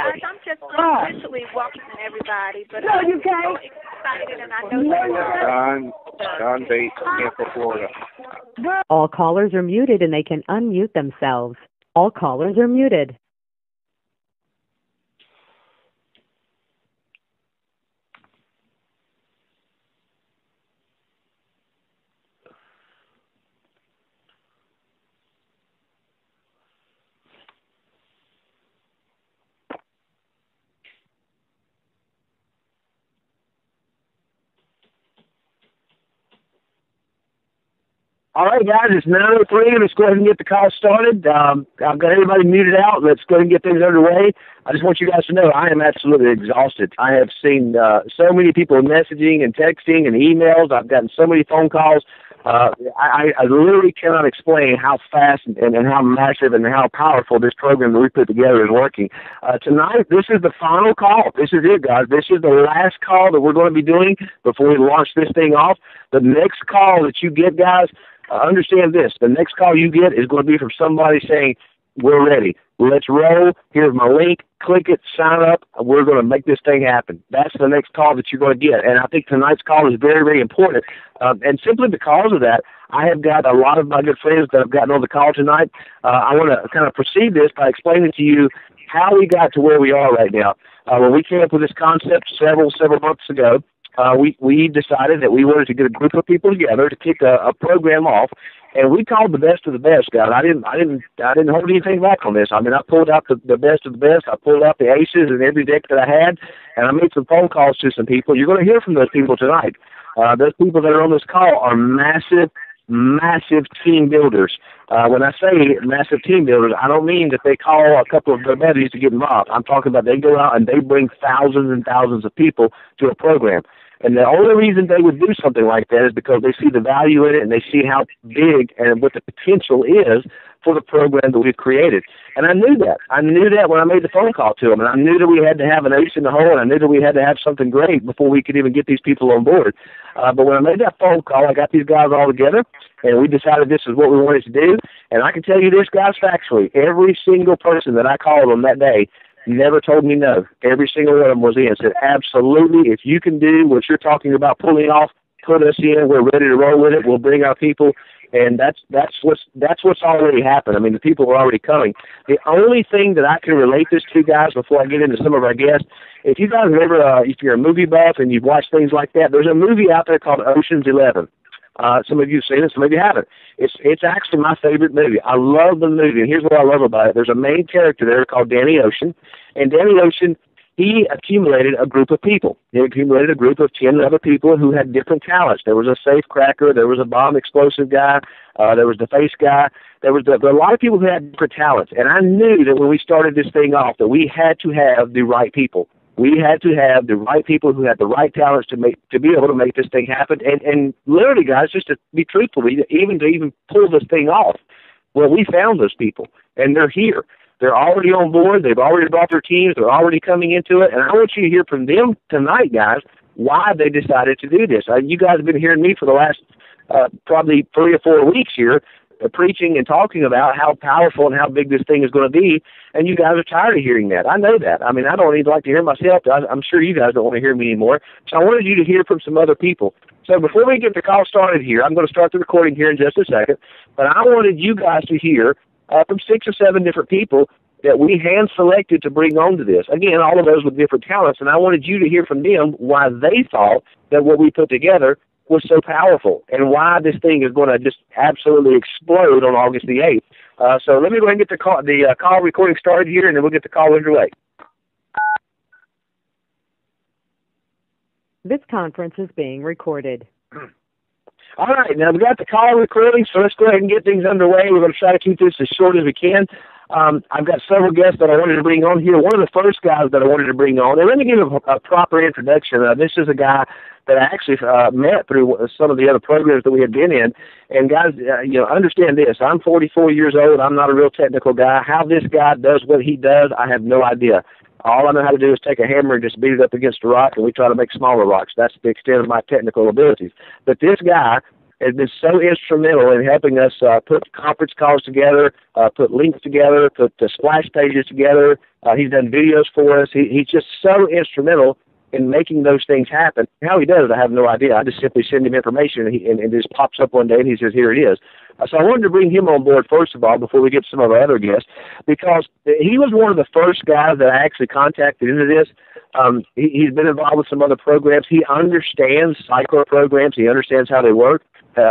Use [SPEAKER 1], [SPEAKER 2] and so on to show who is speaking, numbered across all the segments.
[SPEAKER 1] Guys, I'm just unofficially welcoming everybody, but I'm so excited, and I know you are.
[SPEAKER 2] Don Bates, Tampa, Florida.
[SPEAKER 3] All callers are muted and they can unmute themselves. All callers are muted.
[SPEAKER 4] All right, guys, it's 9:03. Let's go ahead and get the call started. I've got everybody muted out. Let's go ahead and get things underway. I just want you guys to know I am absolutely exhausted. I have seen so many people messaging and texting and emails. I've gotten so many phone calls. I literally cannot explain how fast and how massive and how powerful this program that we put together is working. Tonight, this is the final call. This is it, guys. This is the last call that we're going to be doing before we launch this thing off. The next call that you get, guys, understand this. The next call you get is going to be from somebody saying, we're ready. Let's roll. Here's my link. Click it. Sign up. We're going to make this thing happen. That's the next call that you're going to get. And I think tonight's call is very, very important. And simply because of that, I have got a lot of my good friends that have gotten on the call tonight. I want to kind of proceed this by explaining to you how we got to where we are right now. When we came up with this concept several months ago, we decided that we wanted to get a group of people together to kick a program off, and we called the best of the best, guys. I didn't hold anything back on this. I mean, I pulled out the best of the best. I pulled out the aces in every deck that I had, and I made some phone calls to some people. You're going to hear from those people tonight. Those people that are on this call are massive team builders. When I say massive team builders, I don't mean that they call a couple of their buddies to get involved. I'm talking about they go out and they bring thousands and thousands of people to a program. And the only reason they would do something like that is because they see the value in it and they see how big and what the potential is for the program that we've created. And I knew that. I knew that when I made the phone call to them. And I knew that we had to have an ace in the hole, and I knew that we had to have something great before we could even get these people on board. But when I made that phone call, I got these guys all together, and we decided this is what we wanted to do. And I can tell you this, guys, factually, every single person that I called on that day never told me no. Every single one of them was in. Said, absolutely, if you can do what you're talking about pulling off, put us in. We're ready to roll with it. We'll bring our people. And that's what's already happened. I mean, the people are already coming. The only thing that I can relate this to, guys, before I get into some of our guests, if you guys have ever, if you're a movie buff and you've watched things like that, there's a movie out there called Ocean's 11. Some of you have seen it, some of you haven't. It's actually my favorite movie. I love the movie, and here's what I love about it. There's a main character there called Danny Ocean, and Danny Ocean, he accumulated a group of people. He accumulated a group of 10 other people who had different talents. There was a safe cracker, there was a bomb explosive guy, there was the face guy. There was a lot of people who had different talents, and I knew that when we started this thing off that we had to have the right people. We had to have the right people who had the right talents to be able to make this thing happen. And literally, guys, just to be truthful, even pull this thing off, well, we found those people, and they're here. They're already on board. They've already brought their teams. They're already coming into it. And I want you to hear from them tonight, guys, why they decided to do this. You guys have been hearing me for the last probably 3 or 4 weeks here, preaching and talking about how powerful and how big this thing is going to be, and you guys are tired of hearing that. I know that. I mean, I don't even like to hear myself. I'm sure you guys don't want to hear me anymore. So I wanted you to hear from some other people. So before we get the call started here, I'm going to start the recording here in just a second, but I wanted you guys to hear from 6 or 7 different people that we hand-selected to bring on to this. Again, all of those with different talents, and I wanted you to hear from them why they thought that what we put together was so powerful and why this thing is going to just absolutely explode on August the 8th. So let me go ahead and get the call recording started here, and then we'll get the call underway.
[SPEAKER 3] This conference is being recorded.
[SPEAKER 4] All right, now we got the call recording, so let's go ahead and get things underway. We're going to try to keep this as short as we can. I've got several guests that I wanted to bring on here. One of the first guys that I wanted to bring on, and let me give a proper introduction. This is a guy that I actually met through some of the other programs that we had been in. And guys, understand this. I'm 44 years old. I'm not a real technical guy. How this guy does what he does, I have no idea. All I know how to do is take a hammer and just beat it up against a rock, and we try to make smaller rocks. That's the extent of my technical abilities. But this guy has been so instrumental in helping us put conference calls together, put links together, put splash pages together. He's done videos for us. He's just so instrumental in making those things happen. How he does it, I have no idea. I just simply send him information, and it just pops up one day, and he says, here it is. So I wanted to bring him on board, first of all, before we get to some of our other guests, because he was one of the first guys that I actually contacted into this. He's been involved with some other programs. He understands cycler programs. He understands how they work.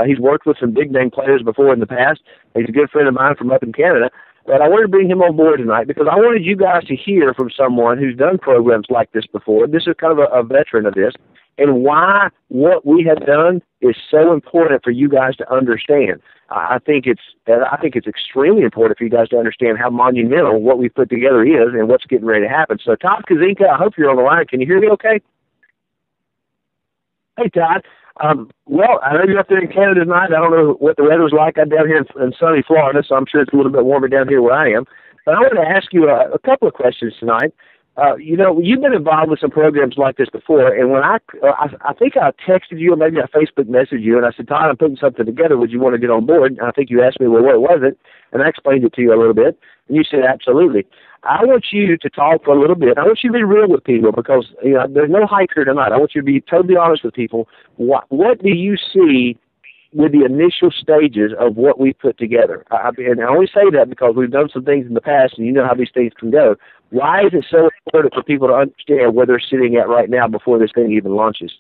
[SPEAKER 4] He's worked with some big-name players before in the past. He's a good friend of mine from up in Canada. But I wanted to bring him on board tonight because I wanted you guys to hear from someone who's done programs like this before. This is kind of a veteran of this, and why what we have done is so important for you guys to understand. I think it's extremely important for you guys to understand how monumental what we've put together is and what's getting ready to happen. So, Todd Kazinka, I hope you're on the line. Can you hear me okay? Hey, Todd. Well, I know you're up there in Canada tonight. I don't know what the weather's like. I'm down here in sunny Florida, so I'm sure it's a little bit warmer down here where I am. But I want to ask you a couple of questions tonight. You've been involved with some programs like this before, and when I think I texted you or maybe I Facebook messaged you, and I said, Todd, I'm putting something together. Would you want to get on board? And I think you asked me, well, what was it? And I explained it to you a little bit, and you said, absolutely. I want you to talk for a little bit. I want you to be real with people because there's no hype here tonight. I want you to be totally honest with people. What do you see with the initial stages of what we put together? And I only say that because we've done some things in the past, and you know how these things can go. Why is it so important for people to understand where they're sitting at right now before this thing even launches?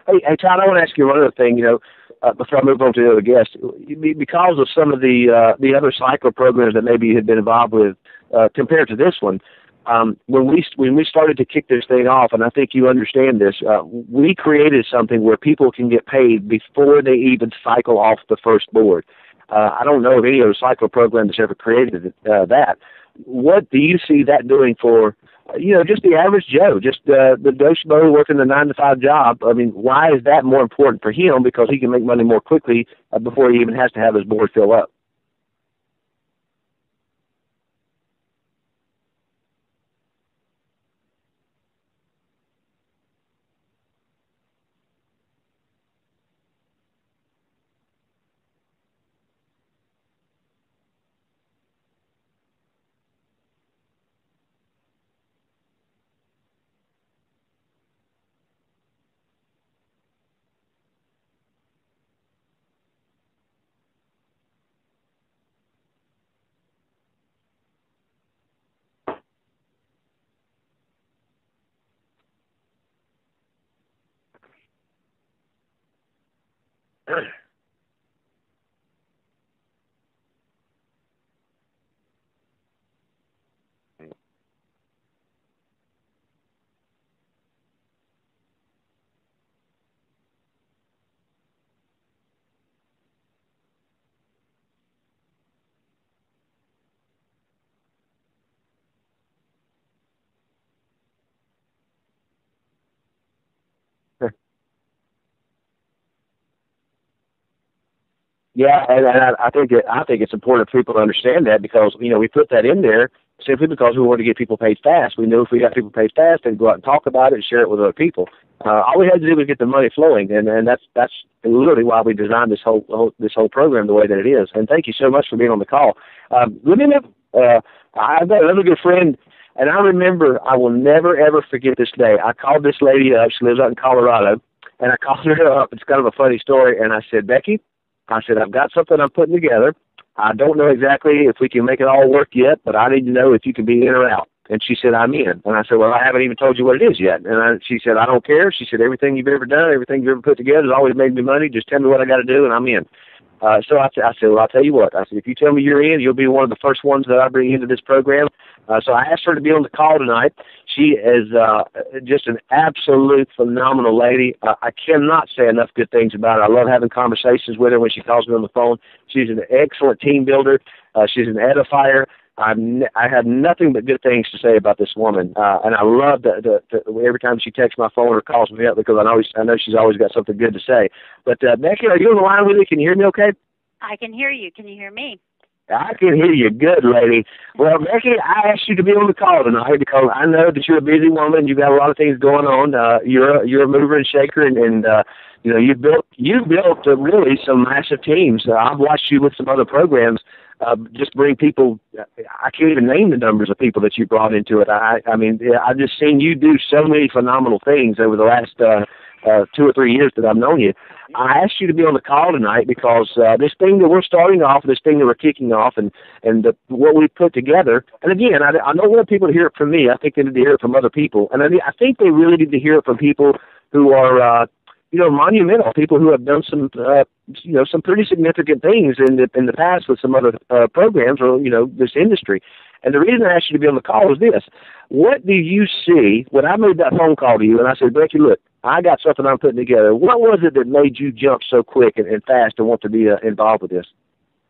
[SPEAKER 4] Hey, Todd, I want to ask you one other thing, before I move on to the other guests. Because of some of the other cycle programs that maybe you had been involved with compared to this one, when we started to kick this thing off, and I think you understand this, we created something where people can get paid before they even cycle off the first board. I don't know of any other cycle program that's ever created that. What do you see that doing for just the average Joe, just the Joe Schmo working the 9-to-5 job? I mean, why is that more important for him? Because he can make money more quickly before he even has to have his board fill up. Yeah, and I think it's important for people to understand that because we put that in there simply because we want to get people paid fast. We know if we got people paid fast, they'd go out and talk about it and share it with other people. All we had to do was get the money flowing, and that's literally why we designed this whole program the way that it is. And thank you so much for being on the call. Let me know. I've got another good friend, and I remember I will never ever forget this day. I called this lady up. She lives out in Colorado, and I called her up. It's kind of a funny story, and I said, Becky, I said, I've got something I'm putting together. I don't know exactly if we can make it all work yet, but I need to know if you can be in or out. And she said, I'm in. And I said, well, I haven't even told you what it is yet. And she said, I don't care. She said, everything you've ever done, everything you've ever put together has always made me money. Just tell me what I got to do, and I'm in. So I said, well, I'll tell you what. I said, if you tell me you're in, you'll be one of the first ones that I bring into this program. So I asked her to be on the call tonight. She is just an absolute phenomenal lady. I cannot say enough good things about her. I love having conversations with her when she calls me on the phone. She's an excellent team builder. She's an edifier. I have nothing but good things to say about this woman, and I love the every time she texts my phone or calls me up because I know she's always got something good to say. But Becky, are you on the line with me? Can you hear me okay?
[SPEAKER 1] I can hear you. Can you hear me?
[SPEAKER 4] I can hear you good, lady. Well, Becky, I asked you to be on the call tonight because I know that you're a busy woman. You've got a lot of things going on. You're a mover and shaker, and you've built really some massive teams. I've watched you with some other programs. Just bring people. I can't even name the numbers of people that you brought into it. I mean, I've just seen you do so many phenomenal things over the last 2 or 3 years that I've known you. I asked you to be on the call tonight because this thing that we're starting off, this thing that we're kicking off, and what we put together. And again, I don't want people to hear it from me. I think they need to hear it from other people, and I think they really need to hear it from people who are. Monumental people who have done some pretty significant things in the past with some other programs or this industry. And the reason I asked you to be on the call is this: what do you see when I made that phone call to you and I said, Becky, look, I got something I'm putting together. What was it that made you jump so quick and fast and want to be involved with this?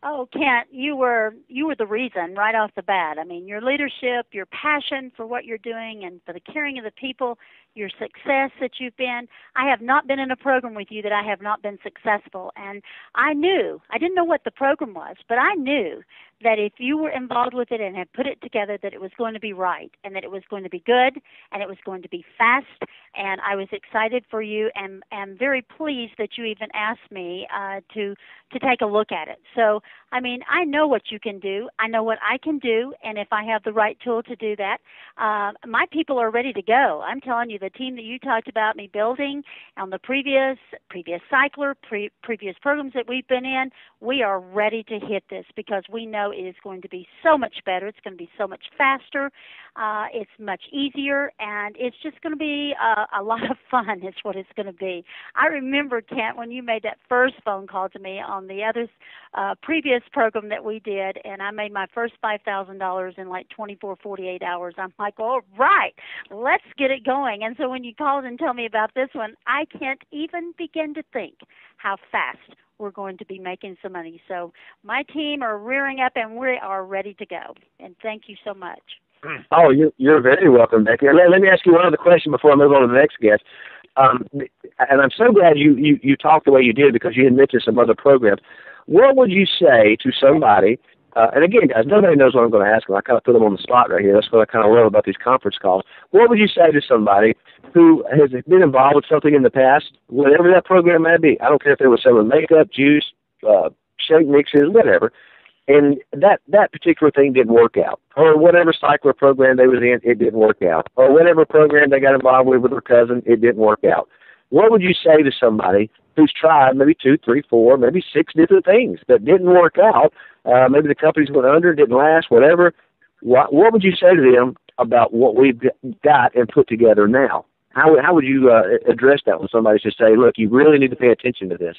[SPEAKER 1] Oh, Kent, you were the reason right off the bat. I mean, your leadership, your passion for what you're doing and for the caring of the people, your success that you've been. I have not been in a program with you that I have not been successful. And I didn't know what the program was, but I knew that if you were involved with it and had put it together, that it was going to be right and that it was going to be good and it was going to be fast. And I was excited for you and very pleased that you even asked me to take a look at it. So, I mean, I know what you can do. I know what I can do. And if I have the right tool to do that, my people are ready to go. I'm telling you, the team that you talked about me building on the previous cycler, previous programs that we've been in, we are ready to hit this because we know it is going to be so much better. It's going to be so much faster. It's much easier, and it's just going to be a lot of fun is what it's going to be. I remember, Kent, when you made that first phone call to me on the other previous program that we did, and I made my first $5,000 in like 24, 48 hours. I'm like, all right, let's get it going. And so when you called and told me about this one, I can't even begin to think how fast we're going to be making some money. So my team are rearing up, and we are ready to go. And thank you so much.
[SPEAKER 4] Oh, you're very welcome, Becky. Let me ask you one other question before I move on to the next guest. And I'm so glad you talked the way you did because you had mentioned some other programs. What would you say to somebody, and again, guys, nobody knows what I'm going to ask them. I kind of put them on the spot right here. That's what I kind of love about these conference calls. What would you say to somebody who has been involved with something in the past, whatever that program may be? I don't care if they were selling makeup, juice, shake mixes, whatever, and that particular thing didn't work out. Or whatever cycler program they was in, it didn't work out. Or whatever program they got involved with their cousin, it didn't work out. What would you say to somebody who's tried maybe 2, 3, 4, maybe 6 different things that didn't work out? Maybe the companies went under, didn't last, whatever. What would you say to them about what we've got and put together now? How would you address that when somebody should say, look, you really need to pay attention to this?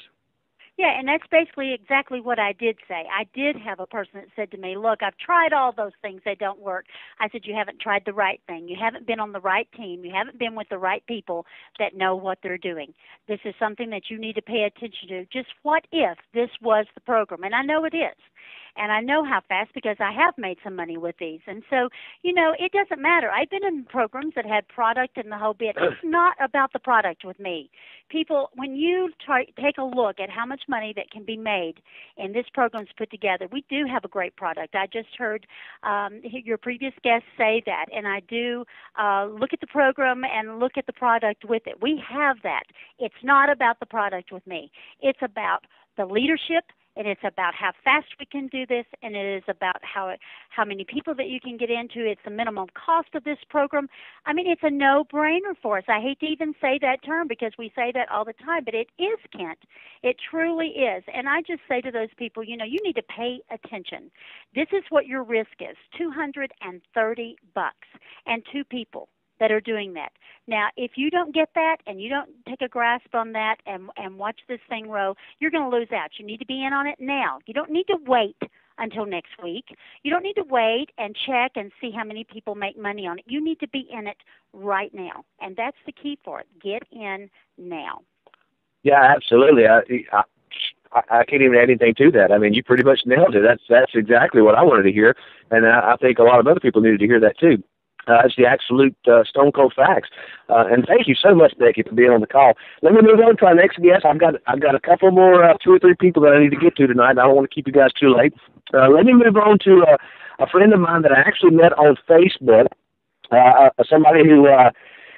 [SPEAKER 1] Yeah, and that's basically exactly what I did say. I did have a person that said to me, look, I've tried all those things. They don't work. I said, you haven't tried the right thing. You haven't been on the right team. You haven't been with the right people that know what they're doing. This is something that you need to pay attention to. Just what if this was the program? And I know it is. And I know how fast because I have made some money with these. And so, it doesn't matter. I've been in programs that had product and the whole bit. It's not about the product with me. People, when you take a look at how much money that can be made in this program's put together, we do have a great product. I just heard your previous guest say that, and I do look at the program and look at the product with it. We have that. It's not about the product with me. It's about the leadership, and it's about how fast we can do this, and it is about how many people that you can get into. It's the minimum cost of this program. I mean, it's a no-brainer for us. I hate to even say that term because we say that all the time, but it is, Kent. It truly is. And I just say to those people, you need to pay attention. This is what your risk is, $230 and 2 people that are doing that. Now, if you don't get that and you don't take a grasp on that and watch this thing grow, you're going to lose out. You need to be in on it now. You don't need to wait until next week. You don't need to wait and check and see how many people make money on it. You need to be in it right now, and that's the key for it. Get in now.
[SPEAKER 4] Yeah, absolutely. I can't even add anything to that. I mean, you pretty much nailed it. That's exactly what I wanted to hear, and I think a lot of other people needed to hear that too. It's the absolute stone cold facts. And thank you so much, Becky, for being on the call. Let me move on to our next guest. I've got a couple more, 2 or 3 people that I need to get to tonight. I don't want to keep you guys too late. Let me move on to a friend of mine that I actually met on Facebook. Somebody who,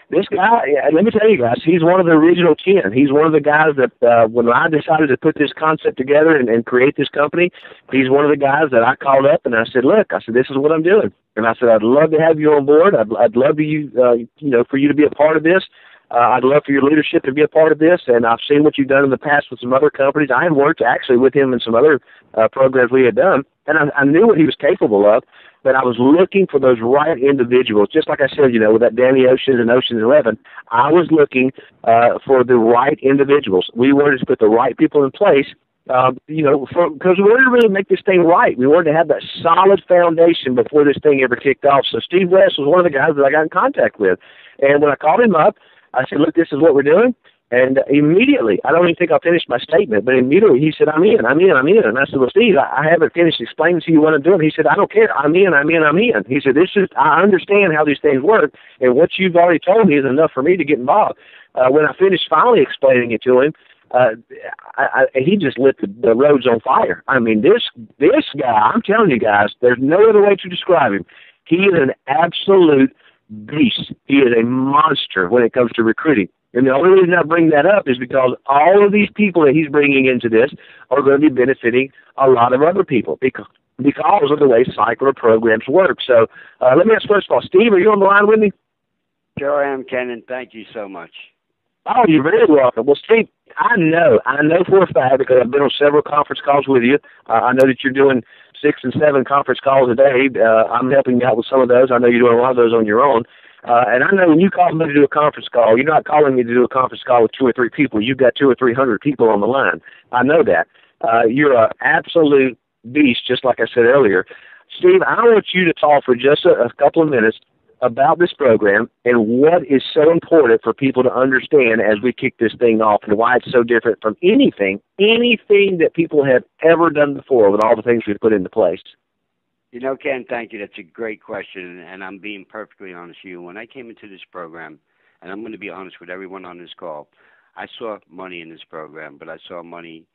[SPEAKER 4] this guy, let me tell you guys, he's one of the original 10. He's one of the guys that when I decided to put this concept together and create this company, he's one of the guys that I called up and I said, look, this is what I'm doing. And I said, I'd love to have you on board. I'd love for you to be a part of this. I'd love for your leadership to be a part of this. And I've seen what you've done in the past with some other companies. I have worked actually with him in some other programs we had done. And I knew what he was capable of, but I was looking for those right individuals. Just like I said, with that Danny Oceans and Ocean's 11, I was looking for the right individuals. We wanted to put the right people in place. Because we wanted to really make this thing right. We wanted to have that solid foundation before this thing ever kicked off. So Steve West was one of the guys that I got in contact with. And when I called him up, I said, look, this is what we're doing. And immediately, I don't even think I finished my statement, but immediately he said, I'm in. And I said, well, Steve, I haven't finished explaining to you what I'm doing. He said, I don't care. I'm in. He said, I understand how these things work, and what you've already told me is enough for me to get involved. When I finished finally explaining it to him, he just lit the roads on fire. I mean, this guy, I'm telling you guys, there's no other way to describe him. He is an absolute beast. He is a monster when it comes to recruiting. And the only reason I bring that up is because all of these people that he's bringing into this are going to be benefiting a lot of other people because of the way cycler programs work. So let me ask first of all, Steve, are you on the line with me?
[SPEAKER 5] Sure I am, Ken, and thank you so much.
[SPEAKER 4] Oh, you're very welcome. Well, Steve, I know for a fact because I've been on several conference calls with you. I know that you're doing 6 and 7 conference calls a day. I'm helping you out with some of those. I know you're doing a lot of those on your own. And I know when you call me to do a conference call, you're not calling me to do a conference call with 2 or 3 people. You've got 200 or 300 people on the line. I know that. You're an absolute beast, just like I said earlier. Steve, I want you to talk for just a couple of minutes about this program and what is so important for people to understand as we kick this thing off and why it's so different from anything that people have ever done before with all the things we've put into place.
[SPEAKER 5] Ken, thank you. That's a great question, and I'm being perfectly honest with you. When I came into this program, and I'm going to be honest with everyone on this call, I saw money in this program, but I saw money,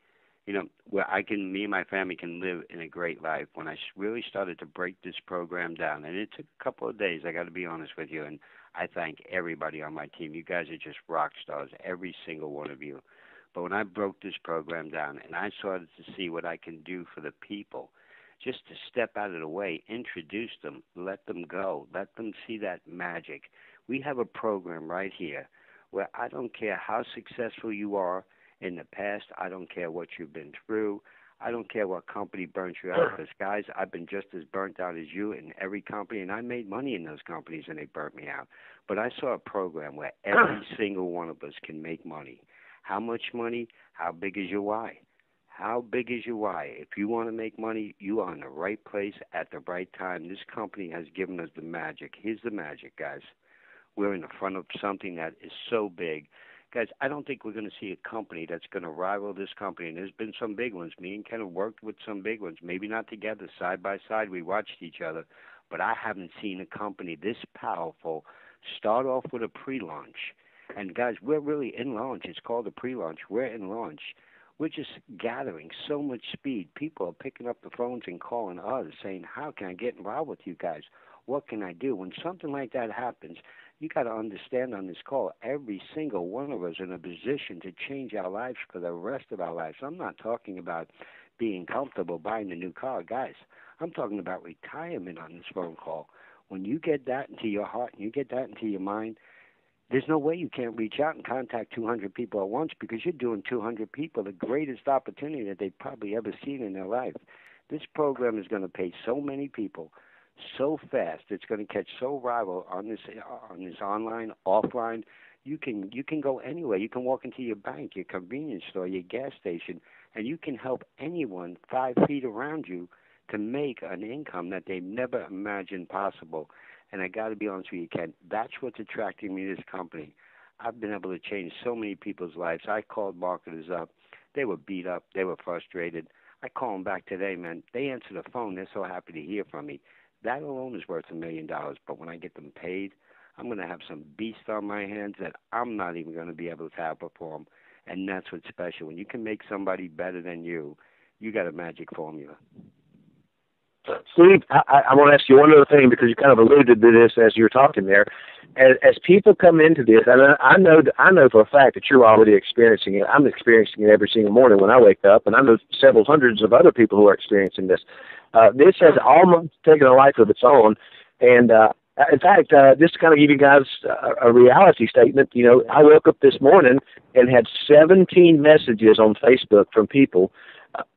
[SPEAKER 5] where me and my family can live in a great life. When I really started to break this program down, and it took a couple of days, I got to be honest with you, and I thank everybody on my team. You guys are just rock stars, every single one of you. But when I broke this program down, and I started to see what I can do for the people, just to step out of the way, introduce them, let them go, let them see that magic. We have a program right here where I don't care how successful you are in the past. I don't care what you've been through. I don't care what company burnt you out. Because, guys, I've been just as burnt out as you in every company, and I made money in those companies, and they burnt me out. But I saw a program where every single one of us can make money. How much money? How big is your why? How big is your why? If you want to make money, you are in the right place at the right time. This company has given us the magic. Here's the magic, guys. We're in the front of something that is so big. Guys, I don't think we're going to see a company that's going to rival this company. And there's been some big ones. Me and Ken have worked with some big ones. Maybe not together, side by side. We watched each other. But I haven't seen a company this powerful start off with a pre-launch. And, guys, we're really in launch. It's called a pre-launch. We're in launch. We're just gathering so much speed. People are picking up the phones and calling us saying, how can I get involved with you guys? What can I do? When something like that happens, you got to understand on this call, every single one of us in a position to change our lives for the rest of our lives. I'm not talking about being comfortable buying a new car. Guys, I'm talking about retirement on this phone call. When you get that into your heart and you get that into your mind, there's no way you can't reach out and contact 200 people at once, because you're doing 200 people the greatest opportunity that they've probably ever seen in their life. This program is going to pay so many people so fast. It's going to catch so rival on this online, offline. You can go anywhere. You can walk into your bank, your convenience store, your gas station, and you can help anyone 5 feet around you to make an income that they never imagined possible. And I got to be honest with you, Ken, that's what's attracting me to this company. I've been able to change so many people's lives. I called marketers up. They were beat up. They were frustrated. I call them back today, man. They answer the phone. They're so happy to hear from me. That alone is worth $1 million. But when I get them paid, I'm going to have some beast on my hands that I'm not even going to be able to outperform. And that's what's special. When you can make somebody better than you, you got a magic formula.
[SPEAKER 4] Steve, I want to ask you one other thing, because you kind of alluded to this as you were talking there. As people come into this, and I know for a fact that you're already experiencing it. I'm experiencing it every single morning when I wake up, and I know several hundreds of other people who are experiencing this. This has almost taken a life of its own, and in fact, just to kind of give you guys a reality statement, you know, I woke up this morning and had 17 messages on Facebook from people.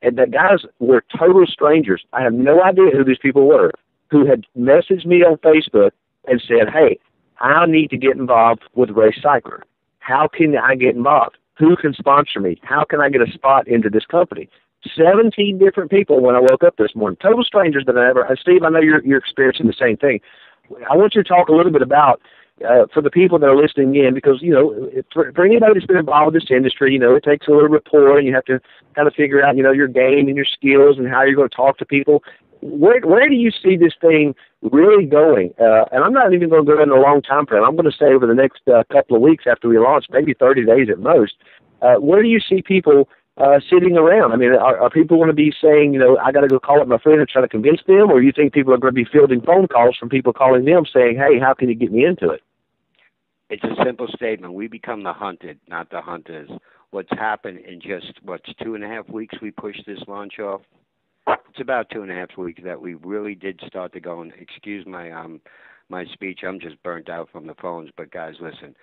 [SPEAKER 4] And the guys were total strangers. I have no idea who these people were, who had messaged me on Facebook and said, hey, I need to get involved with Race Cycler. How can I get involved? Who can sponsor me? How can I get a spot into this company? 17 different people when I woke up this morning, total strangers that I ever. Steve, I know you're experiencing the same thing. I want you to talk a little bit about, for the people that are listening in, because, you know, for anybody that's been involved in this industry, you know, it takes a little rapport, and you have to kind of figure out, you know, your game and your skills and how you're going to talk to people. Where do you see this thing really going? And I'm not even going to go in a long time frame. I'm going to say over the next couple of weeks after we launch, maybe 30 days at most. Where do you see people sitting around? I mean, are people going to be saying, you know, I got to go call up my friend and try to convince them, or you think people are going to be fielding phone calls from people calling them saying, hey, how can you get me into it?
[SPEAKER 5] It's a simple statement. We become the hunted, not the hunters. What's happened in just, 2.5 weeks we pushed this launch off? It's about 2.5 weeks that we really did start to go, and excuse my speech, I'm just burnt out from the phones. But guys, listen,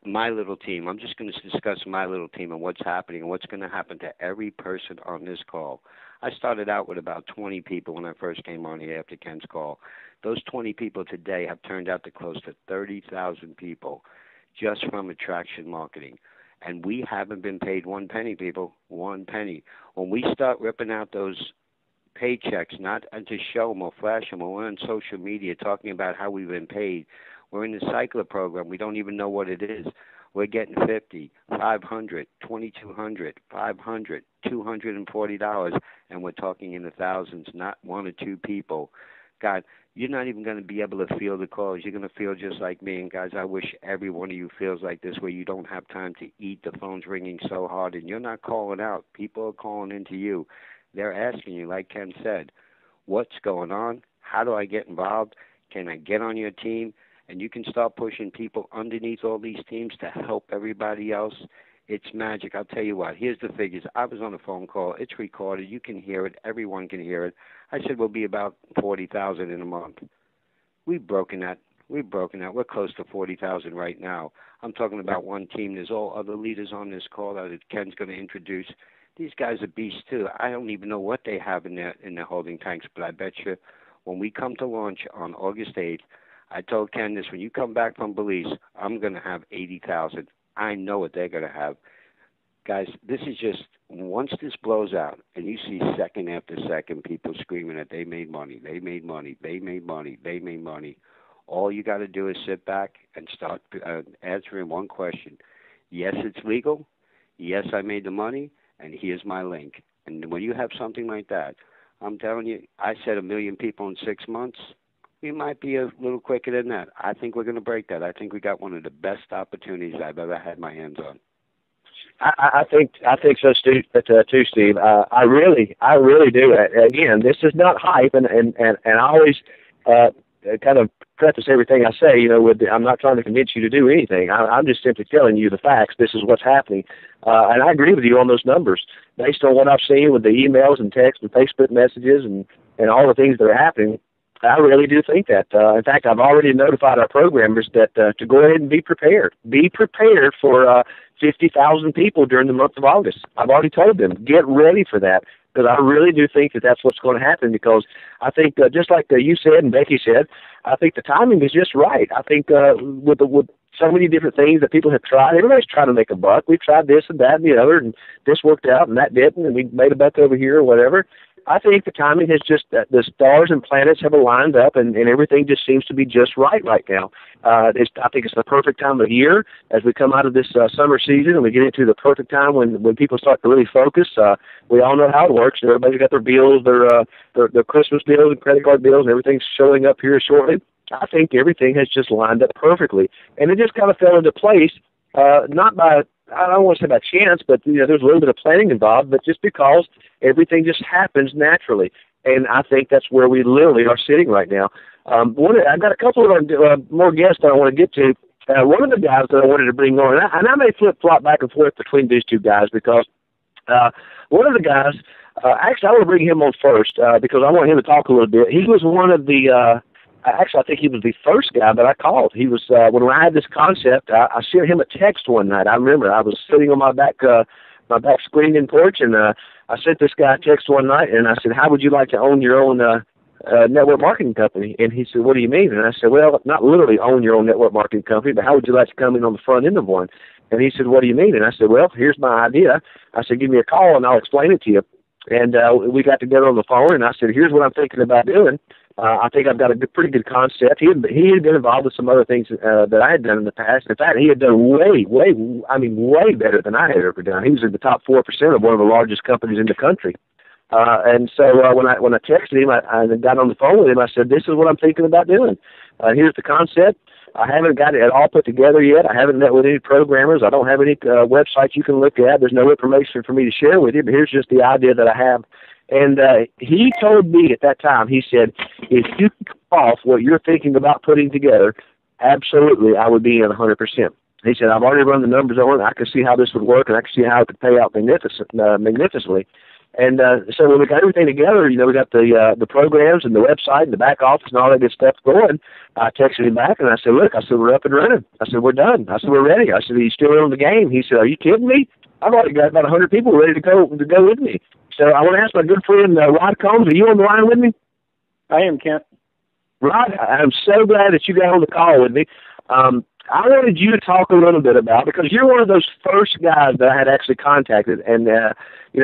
[SPEAKER 5] my little team, I'm just going to discuss my little team and what's happening and what's going to happen to every person on this call. I started out with about 20 people when I first came on here after Ken's call. Those 20 people today have turned out to close to 30,000 people just from attraction marketing. And we haven't been paid one penny, people, one penny. When we start ripping out those paychecks, not to show them or flash them, or we're on social media talking about how we've been paid. We're in the Cycler program. We don't even know what it is. We're getting $50, $500, $2,200, $500, $240, and we're talking in the thousands, not one or two people. God, you're not even going to be able to feel the calls. You're going to feel just like me. And, guys, I wish every one of you feels like this, where you don't have time to eat. The phone's ringing so hard, and you're not calling out. People are calling into you. They're asking you, like Ken said, what's going on? How do I get involved? Can I get on your team? And you can start pushing people underneath all these teams to help everybody else. It's magic. I'll tell you what. Here's the figures. I was on a phone call. It's recorded. You can hear it. Everyone can hear it. I said we'll be about 40,000 in a month. We've broken that. We're close to 40,000 right now. I'm talking about one team. There's all other leaders on this call that Ken's going to introduce. These guys are beasts too. I don't even know what they have in their holding tanks, but I bet you when we come to launch on August 8th, I told Ken this, when you come back from Belize, I'm going to have 80,000. I know what they're going to have. Guys, this is just, once this blows out and you see second after second people screaming that they made money, they made money, they made money, they made money, all you got to do is sit back and start answering one question. Yes, it's legal. Yes, I made the money, and here's my link. And when you have something like that, I'm telling you, I said 1 million people in 6 months. We might be a little quicker than that. I think we're going to break that. I think we got one of the best opportunities I've ever had my hands on.
[SPEAKER 4] I think so, Steve. Too, Steve. I really do. Again, this is not hype, and I always kind of preface everything I say. I'm not trying to convince you to do anything. I'm just simply telling you the facts. This is what's happening, and I agree with you on those numbers based on what I've seen with the emails and texts and Facebook messages and all the things that are happening. I really do think that. In fact, I've already notified our programmers that to go ahead and be prepared. Be prepared for 50,000 people during the month of August. I've already told them, get ready for that, because I really do think that that's what's going to happen, because I think, just like you said and Becky said, I think the timing is just right. I think with so many different things that people have tried, everybody's trying to make a buck. We've tried this and that and the other, and this worked out and that didn't, and we made a buck over here or whatever. I think the timing has just, the stars and planets have aligned up, and everything just seems to be just right now. I think it's the perfect time of year as we come out of this summer season and we get into the perfect time when people start to really focus. We all know how it works. Everybody's got their bills, their Christmas bills and credit card bills, and everything's showing up here shortly. I think everything has just lined up perfectly, and it just kind of fell into place, not by, I don't want to say by chance, but there's a little bit of planning involved, but just because everything just happens naturally. And I think that's where we literally are sitting right now. I've got a couple of more guests that I want to get to. One of the guys that I wanted to bring on, and I may flip-flop back and forth between these two guys, because one of the guys, actually I want to bring him on first because I want him to talk a little bit. He was one of the actually, I think he was the first guy that I called. He was when I had this concept. I sent him a text one night. I remember I was sitting on my back screening porch, and I sent this guy a text one night, and I said, "How would you like to own your own network marketing company?" And he said, "What do you mean?" And I said, "Well, not literally own your own network marketing company, but how would you like to come in on the front end of one?" And he said, "What do you mean?" And I said, "Well, here's my idea." I said, "Give me a call, and I'll explain it to you." And we got together on the phone, and I said, "Here's what I'm thinking about doing. I think I've got a pretty good concept." He had been involved with some other things that I had done in the past. In fact, he had done way better than I had ever done. He was in the top 4% of one of the largest companies in the country. And so when I texted him, I got on the phone with him. I said, "This is what I'm thinking about doing. Here's the concept. I haven't got it all put together yet. I haven't met with any programmers. I don't have any websites you can look at. There's no information for me to share with you, but here's just the idea that I have." And he told me at that time, he said, "If you can come off what you're thinking about putting together, absolutely, I would be in 100%. He said, "I've already run the numbers on it. I can see how this would work, and I can see how it could pay out magnificently." And so when we got everything together, we got the programs and the website and the back office and all that good stuff going. I texted him back, and I said, "Look," I said, "we're up and running." I said, "We're done." I said, "We're ready." I said, "Are you still in the game?" He said, "Are you kidding me? I've already got about 100 people ready to go with me." So I want to ask my good friend Rod Combs, are you on the line with me?
[SPEAKER 6] I am, Kent.
[SPEAKER 4] Rod, I'm so glad that you got on the call with me. I wanted you to talk a little bit about, because you're one of those first guys that I had actually contacted, and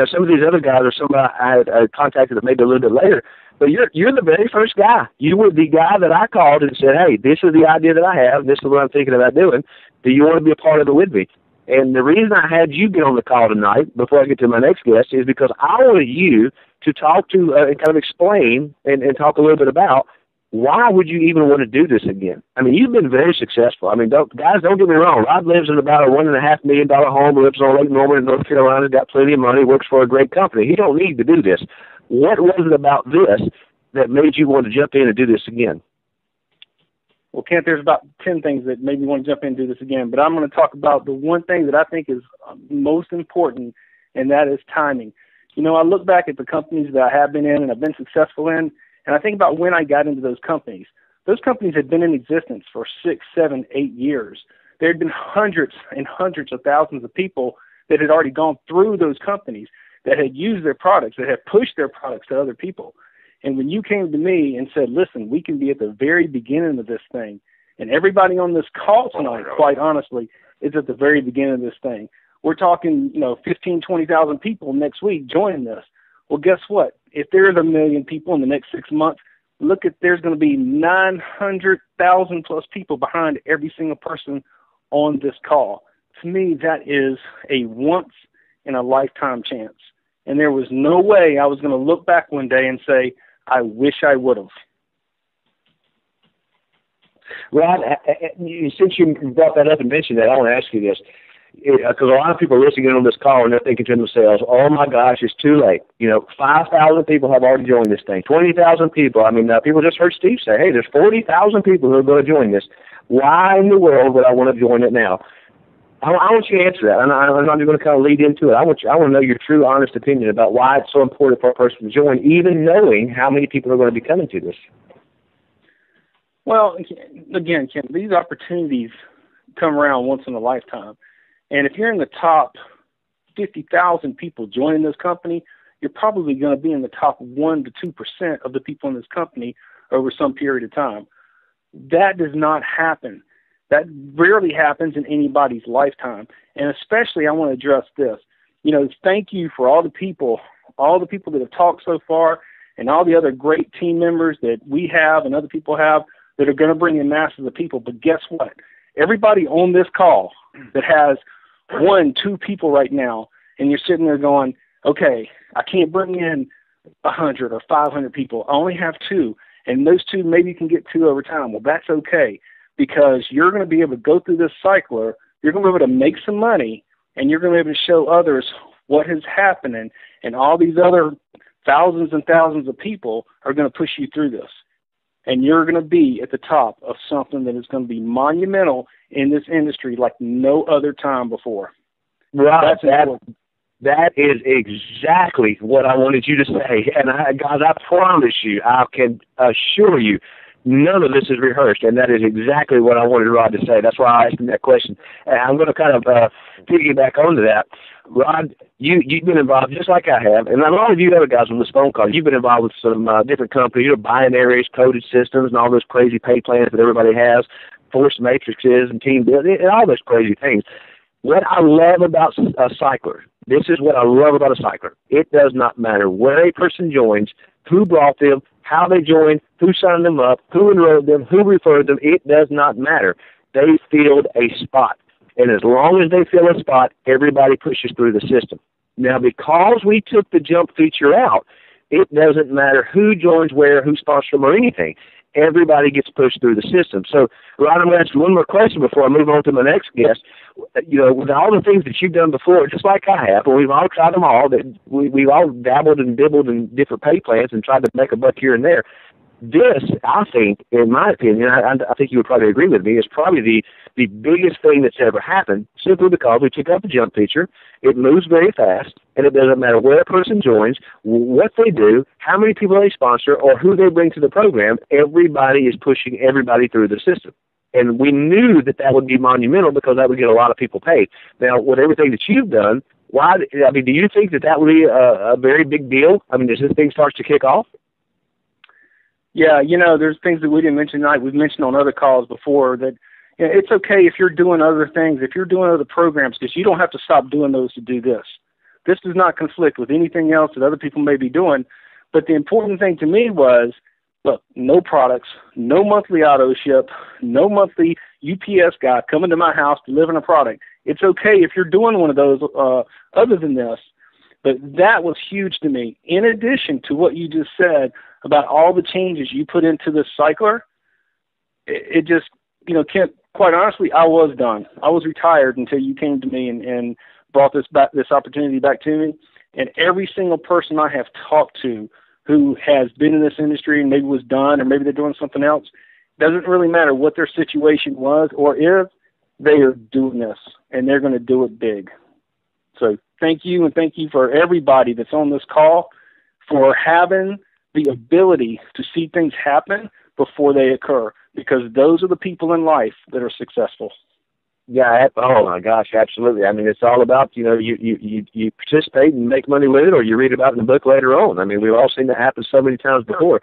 [SPEAKER 4] some of these other guys are somebody I had contacted maybe a little bit later, but you're the very first guy. You were the guy that I called and said, "Hey, this is the idea that I have, and this is what I'm thinking about doing. Do you want to be a part of it with me?" And the reason I had you get on the call tonight, before I get to my next guest, is because I wanted you to talk to and kind of explain and talk a little bit about, why would you even want to do this again? I mean, you've been very successful. I mean, don't get me wrong. Rod lives in about a $1.5 million home, lives on Lake Norman in North Carolina, got plenty of money, works for a great company. He don't need to do this. What was it about this that made you want to jump in and do this again?
[SPEAKER 6] Well, Kent, there's about 10 things that made me want to jump in and do this again, but I'm going to talk about the one thing that I think is most important, and that is timing. I look back at the companies that I have been in and I've been successful in, and I think about when I got into those companies. Those companies had been in existence for 6, 7, 8 years. There had been hundreds and hundreds of thousands of people that had already gone through those companies, that had used their products, that had pushed their products to other people. And when you came to me and said, "Listen, we can be at the very beginning of this thing," and everybody on this call tonight, quite honestly, is at the very beginning of this thing. We're talking, 15, 20,000 people next week joining this. Well, guess what? If there's 1 million people in the next 6 months, there's going to be 900,000 plus people behind every single person on this call. to me, that is a once-in-a-lifetime chance. And there was no way I was going to look back one day and say, I wish I would have.
[SPEAKER 4] Rod, since you brought that up and mentioned that, I want to ask you this. Because a lot of people are listening in on this call and they're thinking to themselves, oh my gosh, it's too late. 5,000 people have already joined this thing. 20,000 people. I mean, people just heard Steve say, hey, there's 40,000 people who are going to join this. Why in the world would I want to join it now? I want you to answer that. I'm not going to kind of lead into it. I want to know your true, honest opinion about why it's so important for a person to join, even knowing how many people are going to be coming to this.
[SPEAKER 6] Well, again, Ken, these opportunities come around once in a lifetime. And if you're in the top 50,000 people joining this company, you're probably going to be in the top 1% to 2% of the people in this company over some period of time. That does not happen. That rarely happens in anybody's lifetime. And especially I want to address this. Thank you for all the people that have talked so far and all the other great team members that we have and other people have that are going to bring in masses of people. But guess what? Everybody on this call that has 1, 2 people right now, and you're sitting there going, okay, I can't bring in 100 or 500 people. I only have 2, and those 2 maybe you can get 2 over time. Well, that's okay, because you're going to be able to go through this cycler, you're going to be able to make some money, and you're going to be able to show others what is happening, and all these other thousands and thousands of people are going to push you through this. And you're going to be at the top of something that is going to be monumental in this industry like no other time before.
[SPEAKER 4] Right. That is exactly what I wanted you to say. And guys, I promise you, I can assure you, none of this is rehearsed, and that is exactly what I wanted Rod to say. That's why I asked him that question. And I'm going to kind of piggyback onto that. Rod, you've been involved just like I have, and a lot of you other guys on this phone call, you've been involved with some different companies, binaries, coded systems, and all those crazy pay plans that everybody has, force matrices and team building, and all those crazy things. What I love about a cycler, this is what I love about a cycler. It does not matter where a person joins, who brought them, how they joined, who signed them up, who enrolled them, who referred them. It does not matter. They filled a spot. And as long as they fill a spot, everybody pushes through the system. Now, because we took the jump feature out, it doesn't matter who joins where, who sponsors them, or anything. Everybody gets pushed through the system. So, Rod, I'm going to ask you one more question before I move on to my next guest. With all the things that you've done before, just like I have, and we've all tried them all, that we've all dabbled and dibbled in different pay plans and tried to make a buck here and there. This, I think, in my opinion, I think you would probably agree with me, is probably the biggest thing that's ever happened, simply because we took out the jump feature. It moves very fast, and it doesn't matter where a person joins, what they do, how many people they sponsor, or who they bring to the program. Everybody is pushing everybody through the system. And we knew that would be monumental because that would get a lot of people paid. Now, with everything that you've done, do you think that would be a very big deal? I mean, as this thing starts to kick off?
[SPEAKER 6] Yeah, there's things that we didn't mention tonight. We've mentioned on other calls before that it's okay if you're doing other things, if you're doing other programs, because you don't have to stop doing those to do this. This does not conflict with anything else that other people may be doing. But the important thing to me was, look, no products, no monthly auto ship, no monthly UPS guy coming to my house delivering a product. It's okay if you're doing one of those other than this. But that was huge to me. In addition to what you just said about all the changes you put into this cycler, it just, Kent, quite honestly, I was done. I was retired until you came to me and brought this opportunity back to me. And every single person I have talked to who has been in this industry and maybe was done or maybe they're doing something else, doesn't really matter what their situation was or is, they are doing this, and they're going to do it big. So thank you, and thank you for everybody that's on this call for having the ability to see things happen before they occur, because those are the people in life that are successful.
[SPEAKER 4] Yeah. Oh my gosh, absolutely. I mean, it's all about, you participate and make money with it, or you read about it in the book later on. I mean, we've all seen that happen so many times before.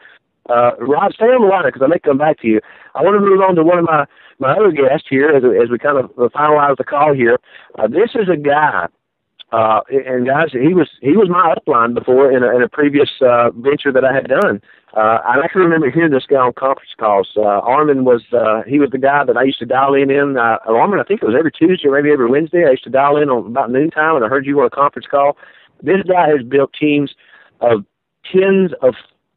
[SPEAKER 4] Rod, stay on the line because I may come back to you. I want to move on to one of my other guests here as we kind of finalize the call here. This is a guy And guys, he was my upline before in a previous venture that I had done. And I can remember hearing this guy on conference calls. Armin was he was the guy that I used to dial in. Armin, I think it was every Tuesday or maybe every Wednesday. I used to dial in on about noontime, and I heard you on a conference call. This guy has built teams of tens of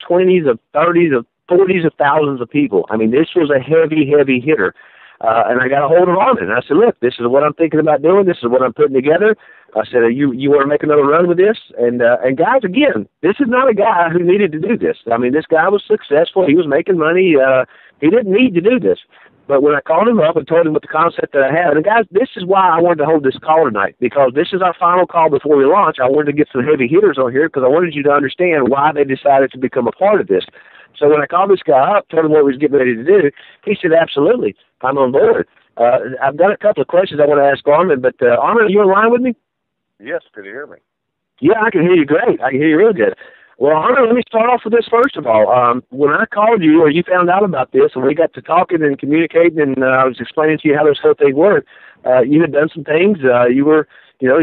[SPEAKER 4] 20s of 30s of 40s of thousands of people. I mean, this was a heavy hitter. And I got a hold of Armin, and I said, look, this is what I'm thinking about doing. This is what I'm putting together. I said, you want to make another run with this? And guys, again, this is not a guy who needed to do this. I mean, this guy was successful. He was making money. He didn't need to do this. But when I called him up and told him what the concept that I had, and guys, this is why I wanted to hold this call tonight, because this is our final call before we launch. I wanted to get some heavy hitters on here because I wanted you to understand why they decided to become a part of this. So when I called this guy up, told him what we was getting ready to do, he said, absolutely, I'm on board. I've got a couple of questions I want to ask Armin, but Armin, are you on line with me?
[SPEAKER 2] Yes, can you hear me?
[SPEAKER 4] Yeah, I can hear you great. I can hear you real good. Well, Armin, let me start off with this first of all. When I called you or you found out about this and we got to talking and communicating and I was explaining to you how this whole thing worked, you had done some things. You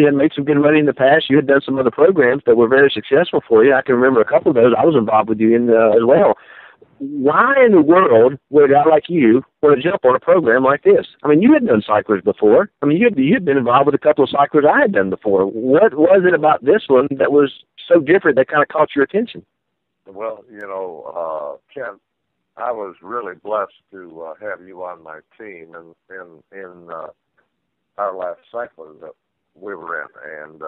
[SPEAKER 4] had made some good money in the past. You had done some other programs that were very successful for you. I can remember a couple of those I was involved with you in as well. Why in the world would a guy like you want to jump on a program like this? I mean, you had done cyclers before. I mean, you had been involved with a couple of cyclers I had done before. What was it about this one that was so different that kind of caught your attention?
[SPEAKER 2] Well, Ken, I was really blessed to have you on my team in our last cycler that we were in,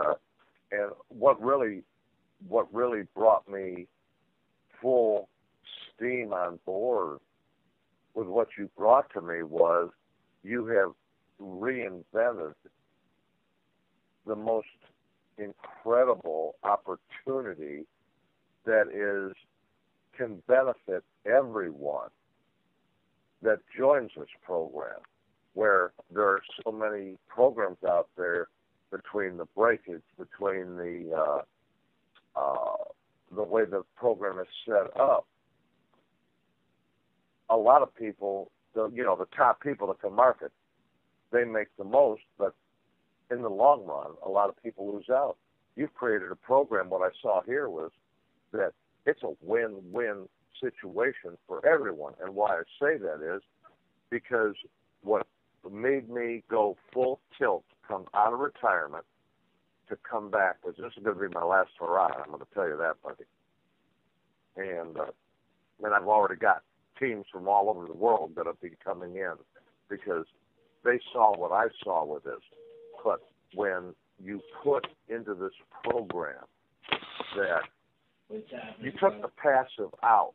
[SPEAKER 2] and what really brought me full steam on board with what you brought to me was you have reinvented the most incredible opportunity that can benefit everyone that joins this program, where there are so many programs out there between the breakage, between the way the program is set up. A lot of people, the top people that can market, they make the most, but in the long run, a lot of people lose out. You've created a program. What I saw here was that it's a win-win situation for everyone. And why I say that is because what made me go full tilt, come out of retirement to come back, was this is going to be my last hurrah. I'm going to tell you that, buddy. And I've already got teams from all over the world that have been coming in because they saw what I saw with this. But when you put into this program that you took the passive out,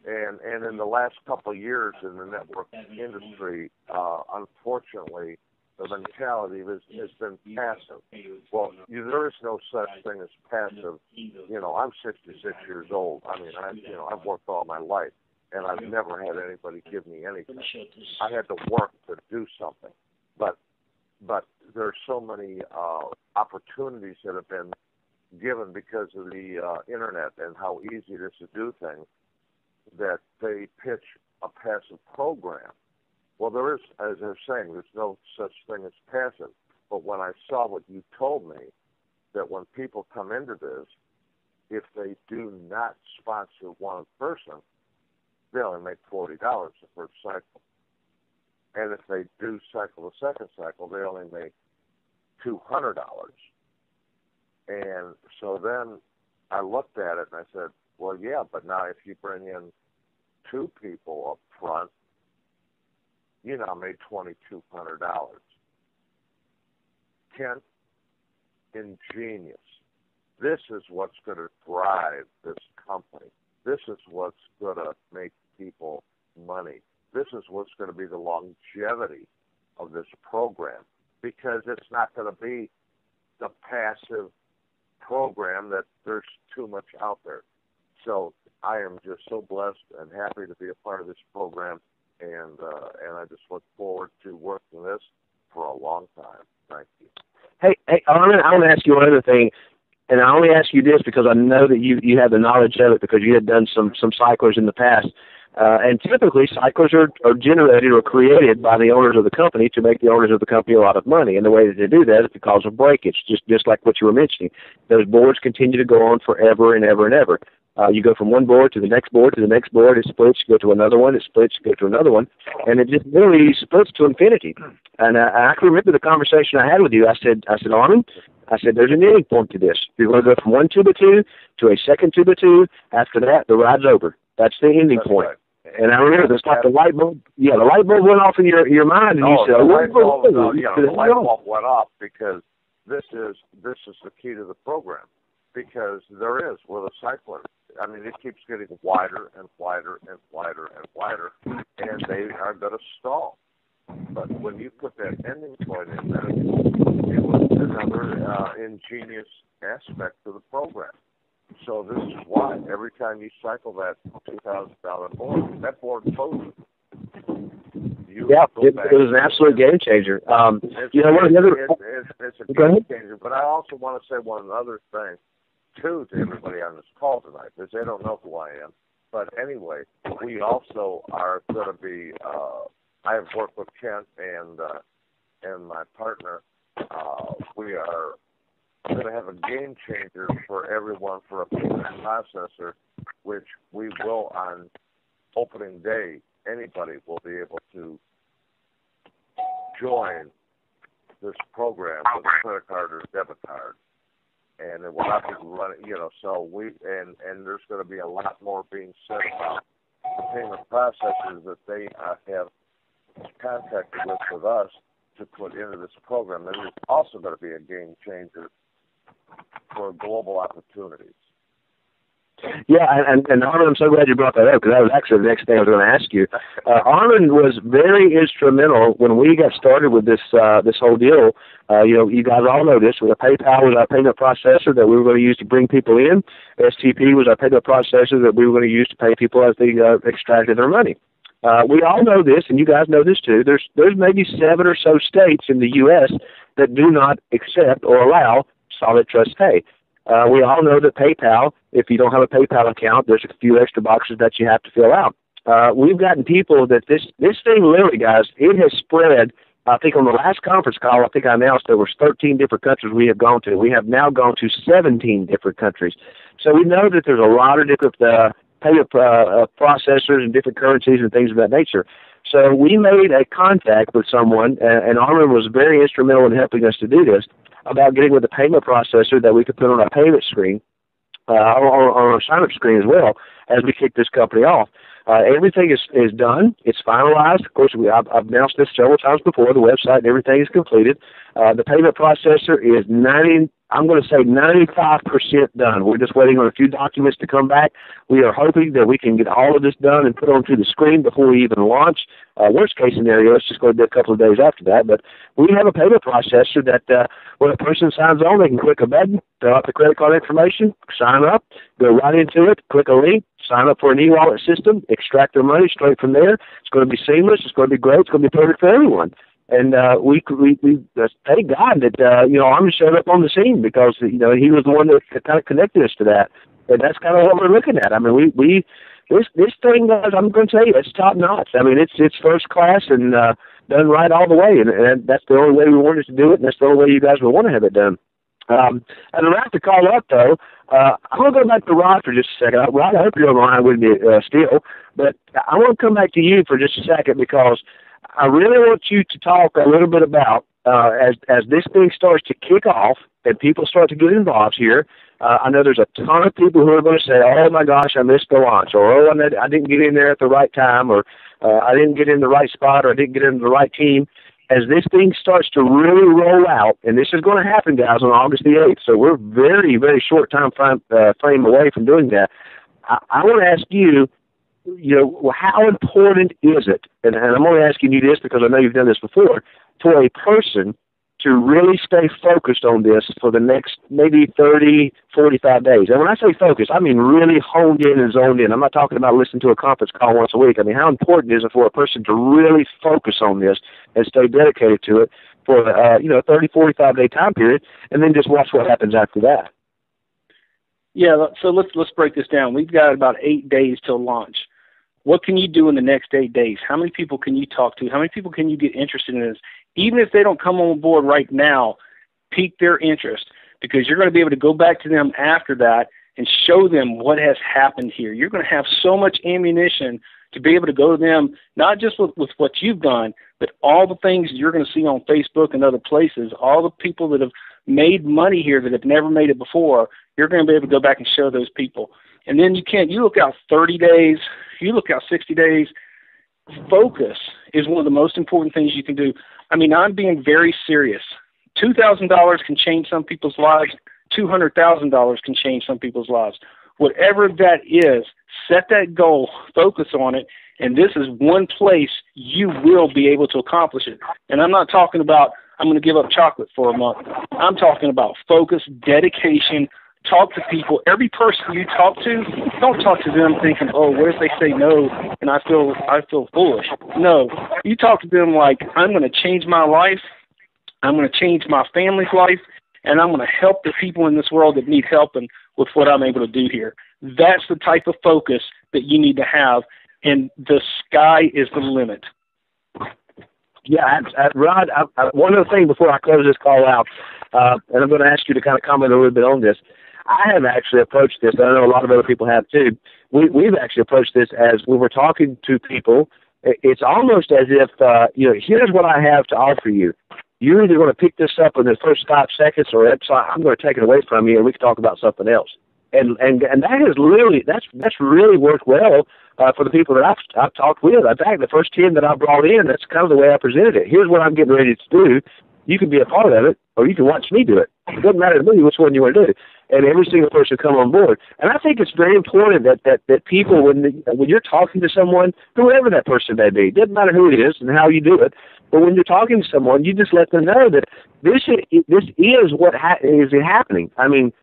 [SPEAKER 2] and in the last couple of years in the network industry, unfortunately, the mentality has been passive. Well, there is no such thing as passive. I'm 66 years old. I mean, I've worked all my life, and I've never had anybody give me anything. I had to work to do something. But there's so many opportunities that have been given because of the internet and how easy it is to do things that they pitch a passive program. Well, there is, as they're saying, there's no such thing as passive. But when I saw what you told me, that when people come into this, if they do not sponsor one person, they only make $40 the first cycle. And if they do cycle the second cycle, they only make $200. And so then I looked at it and I said, well, yeah, but now if you bring in two people up front, you now made $2,200. Kent, ingenious. This is what's going to drive this company. This is what's going to make people money. This is what's going to be the longevity of this program, because it's not going to be the passive program that there's too much out there. So I am just so blessed and happy to be a part of this program, and I just look forward to working this for a long time. Thank you.
[SPEAKER 4] Hey, I want to ask you one other thing, and I only ask you this because I know that you have the knowledge of it because you had done some cyclers in the past. And typically, cyclers are generated or created by the owners of the company to make the owners of the company a lot of money. And the way that they do that is because of breakage, just like what you were mentioning. Those boards continue to go on forever and ever and ever. You go from one board to the next board to the next board, it splits, you go to another one, it splits, you go to another one, and it just literally splits to infinity. And I can remember the conversation I had with you. I said, Armin, there's an ending point to this. You're going to go from one tuba tube to a second tuba tube. After that, the ride's over. That's the ending point. Right. And I remember it's like the light bulb. Yeah, the light bulb went off in your mind, and you said,
[SPEAKER 2] the light bulb went off because this is the key to the program. Because there is with a cycler. I mean, it keeps getting wider and wider and wider and wider, and they are going to stall. But when you put that ending point in there, it was another ingenious aspect to the program. So this is why every time you cycle that $2,000 board, that board closes.
[SPEAKER 4] Yeah, it was an absolute game changer.
[SPEAKER 2] It's a game changer. But I also want to say one other thing, too, to everybody on this call tonight, because they don't know who I am. But anyway, we also are going to be, I have worked with Kent and my partner. We are going to have a game changer for everyone for a payment processor, which we will on opening day, anybody will be able to join this program with a credit card or debit card. And it will not be running, so and there's going to be a lot more being said about the payment processors that they have contacted with us to put into this program. And it's also going to be a game changer for global opportunities.
[SPEAKER 4] Yeah, and Armin, I'm so glad you brought that up, because that was actually the next thing I was going to ask you. Armin was very instrumental when we got started with this whole deal. You guys all know this. PayPal was our payment processor that we were going to use to bring people in. STP was our payment processor that we were going to use to pay people as they extracted their money. We all know this, and you guys know this too. There's maybe 7 or so states in the U.S. that do not accept or allow Solid Trust Pay. We all know that PayPal, if you don't have a PayPal account, there's a few extra boxes that you have to fill out. We've gotten people that this thing literally, guys, it has spread. I think on the last conference call, I think I announced there were 13 different countries we have gone to. We have now gone to 17 different countries. So we know that there's a lot of different payment processors and different currencies and things of that nature. So we made a contact with someone, and Armin was very instrumental in helping us to do this, about getting with a payment processor that we could put on our payment screen, on our sign-up screen as well, as we kick this company off. Everything is done. It's finalized. Of course, I've announced this several times before. The website and everything is completed. The payment processor is 95% done. We're just waiting on a few documents to come back. We are hoping that we can get all of this done and put onto the screen before we even launch. Worst case scenario, it's just going to be a couple of days after that. But we have a payment processor that when a person signs on, they can click a button, fill out the credit card information, sign up, go right into it, click a link, sign up for an e-wallet system, extract their money straight from there. It's going to be seamless. It's going to be great. It's going to be perfect for everyone. And we thank God that Armin showed up on the scene, because he was the one that kind of connected us to that. And that's kind of what we're looking at. I mean, this thing, guys, I'm going to tell you, it's top notch. I mean, it's first class and done right all the way. And that's the only way we wanted to do it, and that's the only way you guys would want to have it done. And I'd like to call up, though. I'm going to go back to Rod for just a second. Rod, I hope you're on the line with me still. But I want to come back to you for just a second, because I really want you to talk a little bit about, as this thing starts to kick off and people start to get involved here. I know there's a ton of people who are going to say, oh, my gosh, I missed the launch, or oh, I didn't get in there at the right time, or I didn't get in the right spot, or I didn't get into the right team. As this thing starts to really roll out, and this is going to happen, guys, on August the 8th, so we're very, very short time frame away from doing that. I want to ask you, how important is it, and I'm only asking you this because I know you've done this before, for a person to really stay focused on this for the next maybe 30, 45 days. And when I say focused, I mean really honed in and zoned in. I'm not talking about listening to a conference call once a week. I mean, how important is it for a person to really focus on this and stay dedicated to it for a 30, 45-day time period, and then just watch what happens after that?
[SPEAKER 6] Yeah, so let's break this down. We've got about 8 days till launch. What can you do in the next 8 days? How many people can you talk to? How many people can you get interested in this? Even if they don't come on board right now, pique their interest, because you're going to be able to go back to them after that and show them what has happened here. You're going to have so much ammunition to be able to go to them, not just with what you've done, but all the things you're going to see on Facebook and other places, all the people that have made money here that have never made it before. You're going to be able to go back and show those people. And then you look out 30 days, you look out 60 days. Focus is one of the most important things you can do. I mean, I'm being very serious. $2,000 can change some people's lives. $200,000 can change some people's lives. Whatever that is, set that goal, focus on it, and this is one place you will be able to accomplish it. And I'm not talking about I'm going to give up chocolate for a month. I'm talking about focus, dedication. Talk to people. Every person you talk to, don't talk to them thinking, oh, what if they say no and I feel foolish. No, you talk to them like, I'm going to change my life. I'm going to change my family's life, and I'm going to help the people in this world that need help and with what I'm able to do here. That's the type of focus that you need to have, and the sky is the limit.
[SPEAKER 4] Yeah, Rod, one other thing before I close this call out, and I'm going to ask you to kind of comment a little bit on this. I have actually approached this, and I know a lot of other people have too. We've actually approached this as when we're talking to people, it's almost as if, here's what I have to offer you. You're either going to pick this up in the first 5 seconds, or I'm going to take it away from you, and we can talk about something else. And that has really that's really worked well for the people that I've talked with. In fact, the first 10 that I brought in, that's kind of the way I presented it. Here's what I'm getting ready to do. You can be a part of it, or you can watch me do it. It doesn't matter to me which one you want to do. And every single person come on board. And I think it's very important that people, when you're talking to someone, whoever that person may be, doesn't matter who it is and how you do it, but when you're talking to someone, you just let them know that this is what is happening. I mean,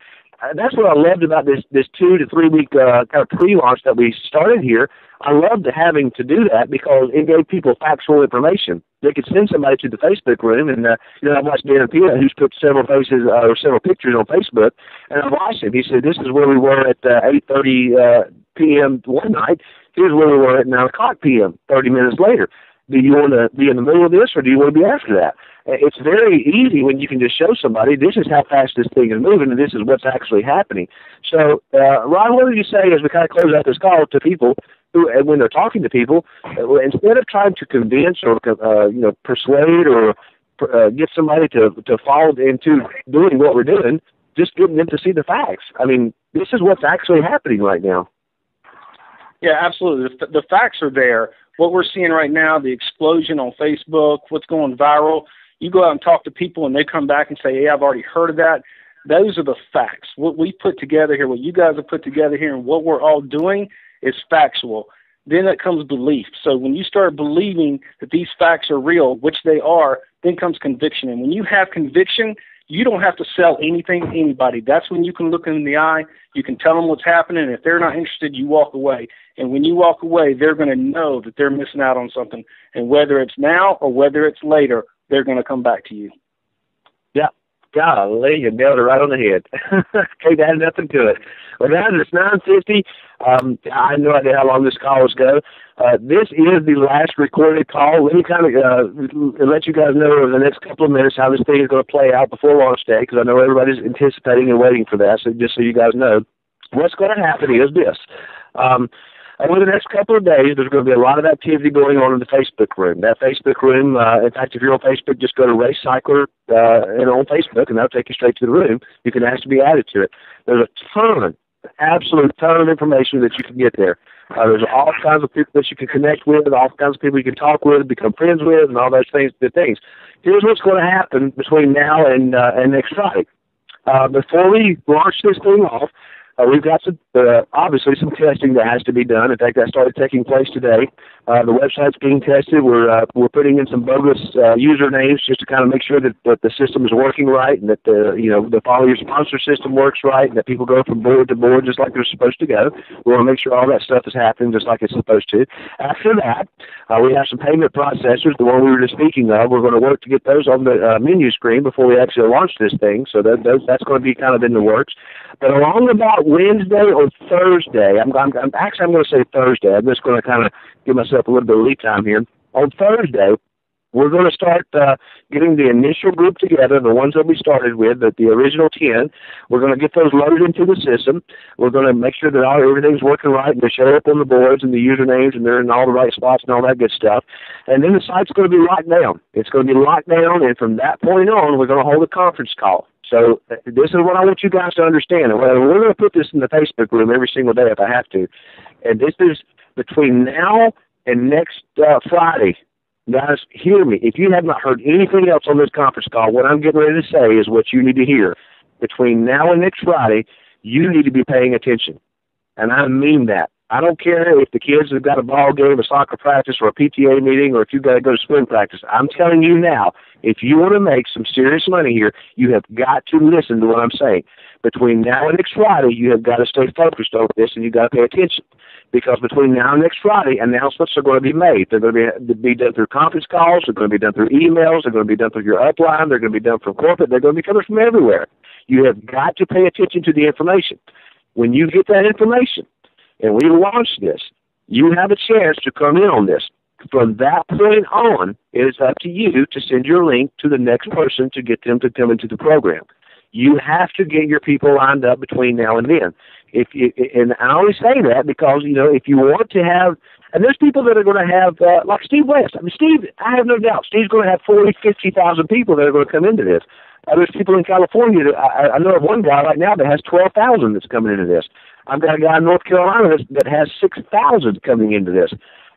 [SPEAKER 4] that's what I loved about this 2 to 3 week kind of pre-launch that we started here. I loved having to do that because it gave people factual information. They could send somebody to the Facebook room, and I've watched Dan Pia, who's put several pictures on Facebook, and I watched him. He said, "This is where we were at 8:30 p.m. one night. Here's where we were at 9:00 p.m. 30 minutes later. Do you want to be in the middle of this, or do you want to be after that?" It's very easy when you can just show somebody, this is how fast this thing is moving, and this is what's actually happening. So, Ron, what would you say as we kind of close out this call to people who, when they're talking to people, instead of trying to convince or persuade or get somebody to fall into doing what we're doing, just getting them to see the facts? I mean, this is what's actually happening right now.
[SPEAKER 6] Yeah, absolutely. The facts are there. What we're seeing right now, the explosion on Facebook, what's going viral, you go out and talk to people and they come back and say, hey, I've already heard of that. Those are the facts. What we put together here, what you guys have put together here, and what we're all doing is factual. Then it comes belief. So when you start believing that these facts are real, which they are, then comes conviction. And when you have conviction, you don't have to sell anything to anybody. That's when you can look them in the eye. You can tell them what's happening. And if they're not interested, you walk away. And when you walk away, they're going to know that they're missing out on something. And whether it's now or whether it's later, they're going to come back to you.
[SPEAKER 4] Yeah. Golly, you nailed it right on the head. Can't add nothing to it. Well, now it's 9:50. I have no idea how long this call will go. This is the last recorded call. Let me kind of let you guys know over the next couple of minutes how this thing is going to play out before launch day, because I know everybody's anticipating and waiting for that. So just so you guys know, what's going to happen is this. Over the next couple of days, there's going to be a lot of activity going on in the Facebook room. That Facebook room, in fact, if you're on Facebook, just go to Race Cycler on Facebook, and that'll take you straight to the room. You can ask to be added to it. There's a absolute ton of information that you can get there. There's all kinds of people that you can connect with, all kinds of people you can talk with, become friends with, and all those things. Here's what's going to happen between now and next Friday. Before we launch this thing off, we've got obviously some testing that has to be done. In fact, that started taking place today. The website's being tested. We're putting in some bogus usernames just to kind of make sure that the system is working right, and that the follow your sponsor system works right, and that people go from board to board just like they're supposed to go. We want to make sure all that stuff is happening just like it's supposed to. After that, we have some payment processors, the one we were just speaking of. We're going to work to get those on the menu screen before we actually launch this thing. So that's going to be kind of in the works. But along about Wednesday or Thursday. I'm going to say Thursday. I'm just going to kind of give myself a little bit of lead time here. On Thursday, we're going to start getting the initial group together, the ones that we started with, the original 10. We're going to get those loaded into the system. We're going to make sure that everything's working right and they show up on the boards and the usernames and they're in all the right spots and all that good stuff. And then the site's going to be locked down. It's going to be locked down, and from that point on, we're going to hold a conference call. So this is what I want you guys to understand. And we're going to put this in the Facebook room every single day if I have to. And this is between now and next Friday. Guys, hear me. If you have not heard anything else on this conference call, what I'm getting ready to say is what you need to hear. Between now and next Friday, you need to be paying attention. And I mean that. I don't care if the kids have got a ball game, a soccer practice, or a PTA meeting, or if you've got to go to swim practice. I'm telling you now, if you want to make some serious money here, you have got to listen to what I'm saying. Between now and next Friday, you have got to stay focused on this, and you've got to pay attention. Because between now and next Friday, announcements are going to be made. They're going to be done through conference calls. They're going to be done through emails. They're going to be done through your upline. They're going to be done from corporate. They're going to be coming from everywhere. You have got to pay attention to the information. When you get that information, and we launch this, you have a chance to come in on this. From that point on, it is up to you to send your link to the next person to get them to come into the program. You have to get your people lined up between now and then. And I always say that because, if you want to have, and there's people that are going to have, like Steve West. I mean, Steve, I have no doubt, Steve's going to have 40, 50,000 people that are going to come into this. There's people in California, I know of one guy right now that has 12,000 that's coming into this. I've got a guy in North Carolina that has 6,000 coming into this.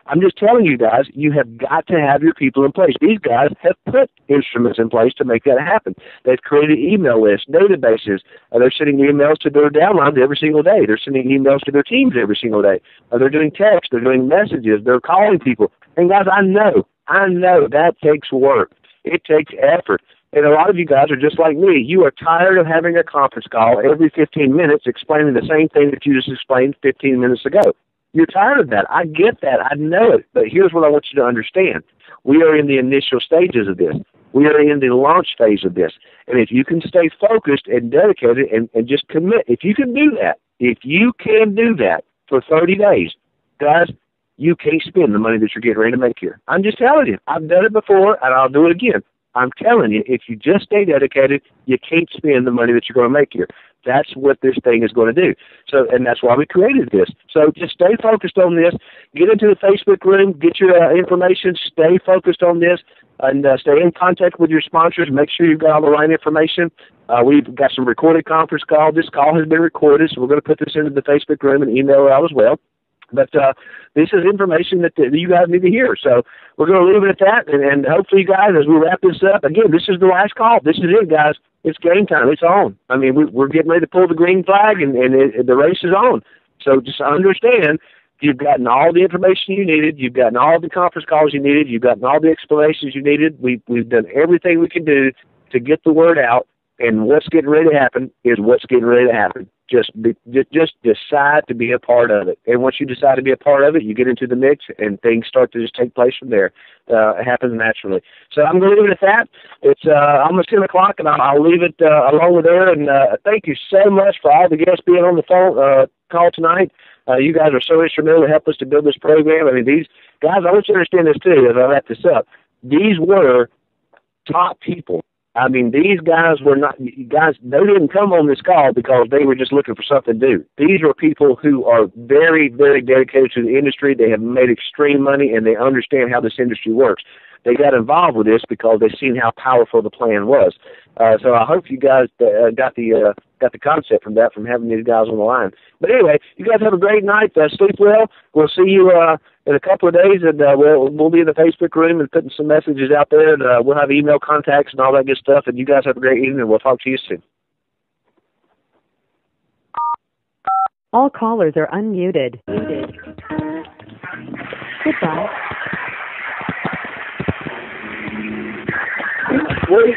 [SPEAKER 4] I'm just telling you guys, you have got to have your people in place. These guys have put instruments in place to make that happen. They've created email lists, databases. They're sending emails to their downlines every single day. They're sending emails to their teams every single day. They're doing text. They're doing messages. They're calling people. And guys, I know that takes work. It takes effort. And a lot of you guys are just like me. You are tired of having a conference call every 15 minutes explaining the same thing that you just explained 15 minutes ago. You're tired of that. I get that. I know it. But here's what I want you to understand. We are in the initial stages of this. We are in the launch phase of this. And if you can stay focused and dedicated and just commit, if you can do that for 30 days, guys, you can't spend the money that you're getting ready to make here. I'm just telling you. I've done it before, and I'll do it again. I'm telling you, if you just stay dedicated, you can't spend the money that you're going to make here. That's what this thing is going to do. So, and that's why we created this. So just stay focused on this. Get into the Facebook room. Get your information. Stay focused on this. And stay in contact with your sponsors. Make sure you've got all the right information. We've got some recorded conference call. This call has been recorded, so we're going to put this into the Facebook room and email it out as well. But this is information that you guys need to hear. So we're going to leave it at that. And hopefully, you guys, as we wrap this up, again, this is the last call. This is it, guys. It's game time. It's on. I mean, we're getting ready to pull the green flag, and the race is on. So just understand, you've gotten all the information you needed. You've gotten all the conference calls you needed. You've gotten all the explanations you needed. We've done everything we can do to get the word out. And what's getting ready to happen is what's getting ready to happen. Just decide to be a part of it. And once you decide to be a part of it, you get into the mix, and things start to just take place from there. It happens naturally. So I'm going to leave it at that. It's almost 10 o'clock, and I'll leave it along with there. And thank you so much for all the guests being on the phone call tonight. You guys are so instrumental to help us to build this program. I mean, these guys, I want you to understand this, too, as I wrap this up. These were top people. I mean, these guys were not, they didn't come on this call because they were just looking for something to do. These are people who are very, very dedicated to the industry. They have made extreme money, and they understand how this industry works. They got involved with this because they've seen how powerful the plan was. So I hope you guys got the concept from that, from having these guys on the line. But anyway, you guys have a great night. Sleep well. We'll see you in a couple of days, and we'll be in the Facebook room and putting some messages out there, and we'll have email contacts and all that good stuff. And you guys have a great evening, and we'll talk to you soon.
[SPEAKER 3] All callers are unmuted. Goodbye.
[SPEAKER 4] Wait.